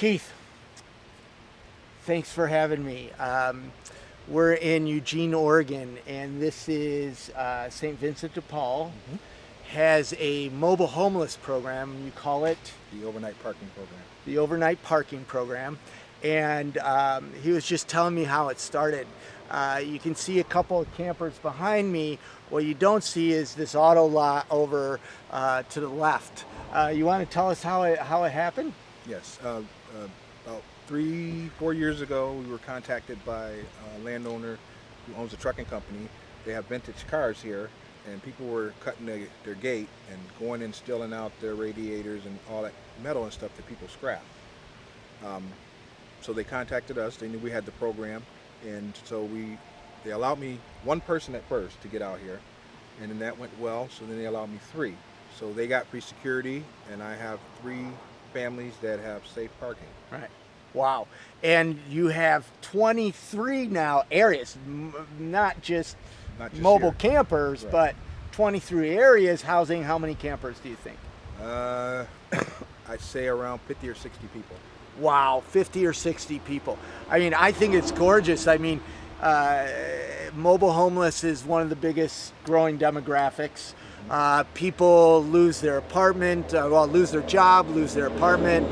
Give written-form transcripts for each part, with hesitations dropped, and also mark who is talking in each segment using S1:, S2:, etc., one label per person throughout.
S1: Keith, thanks for having me. We're in Eugene, Oregon, and this is St. Vincent de Paul. Has a mobile homeless program. You call it
S2: The overnight parking program.
S1: the overnight parking program. And he was just telling me how it started. You can see a couple of campers behind me. What you don't see is this auto lot over to the left. You want to tell us how it happened?
S2: Yes. About 3-4 years ago, we were contacted by a landowner who owns a trucking company. They have vintage cars here, and people were cutting their gate and going and stealing out their radiators and all that metal and stuff that people scrap. So they contacted us. They knew we had the program, and so they allowed me one person at first to get out here, and then that went well. So then they allowed me 3. So they got free security, and I have 3 families that have safe parking.
S1: Right. Wow. And you have 23 now areas, not just mobile
S2: here.
S1: campers,
S2: Right.
S1: but 23 areas housing how many campers do you think?
S2: I'd say around 50 or 60 people.
S1: Wow, 50 or 60 people. I mean, I think it's gorgeous. I mean, mobile homeless is one of the biggest growing demographics. People lose their apartment, lose their job, lose their apartment,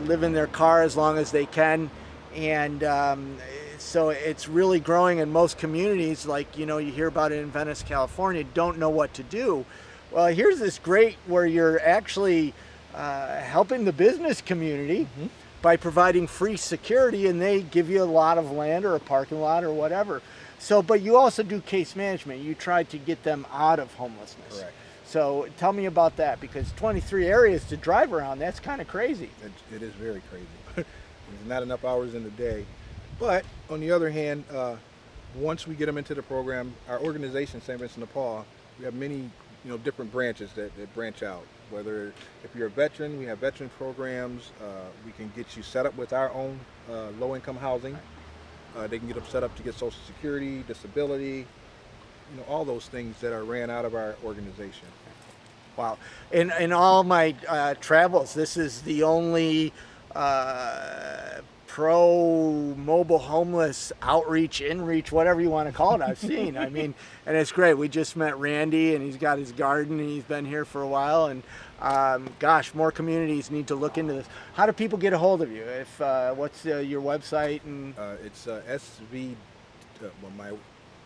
S1: live in their car as long as they can. And so it's really growing in most communities, like, you hear about it in Venice, California, don't know what to do. Well, here's this great where you're actually helping the business community by providing free security, and they give you a lot of land or a parking lot or whatever. So, but you also do case management. You try to get them out of homelessness.
S2: Correct.
S1: So tell me about that, because 23 areas to drive around, that's kind of crazy.
S2: It is very crazy. There's not enough hours in the day. But on the other hand, once we get them into the program, our organization, St. Vincent de Paul, we have many different branches that branch out. Whether if you're a veteran, we have veteran programs. We can get you set up with our own low-income housing. They can get them set up to get Social Security, disability, all those things that are ran out of our organization.
S1: Wow. In all my travels, this is the only pro-mobile homeless outreach, inreach, whatever you want to call it, I've seen. I mean, and it's great. We just met Randy, and he's got his garden, and he's been here for a while. And gosh, more communities need to look into this. How do people get a hold of you? If what's your website? And
S2: it's SV. My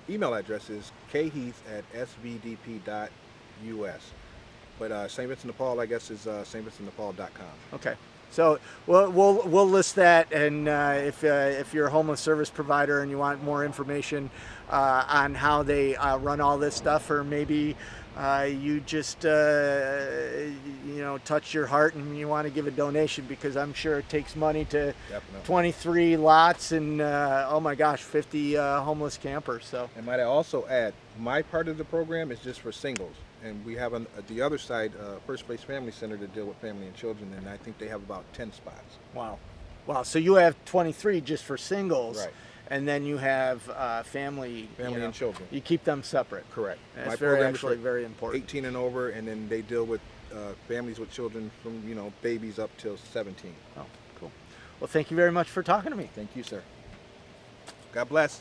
S2: email address is kheath@svdp.us. But St. Vincent de Paul, I guess, is stvincentdepaul.com.
S1: Okay. So we'll list that, and if you're a homeless service provider and you want more information on how they run all this stuff, or maybe you just touch your heart and you want to give a donation, because I'm sure it takes money to
S2: Definitely.
S1: 23 lots and oh my gosh, 50 homeless campers. So,
S2: And might I also add, my part of the program is just for singles. And we have on the other side, First Place Family Center, to deal with family and children, and I think they have about 10 spots.
S1: wow. So you have 23 just for singles,
S2: Right.
S1: and then you have family
S2: And children.
S1: You keep them separate.
S2: Correct.
S1: That's
S2: My
S1: very
S2: program is
S1: actually
S2: for
S1: very important.
S2: 18 and over, and then they deal with families with children from babies up till 17.
S1: Oh, cool. Well, thank you very much for talking to me.
S2: Thank you, sir. God bless.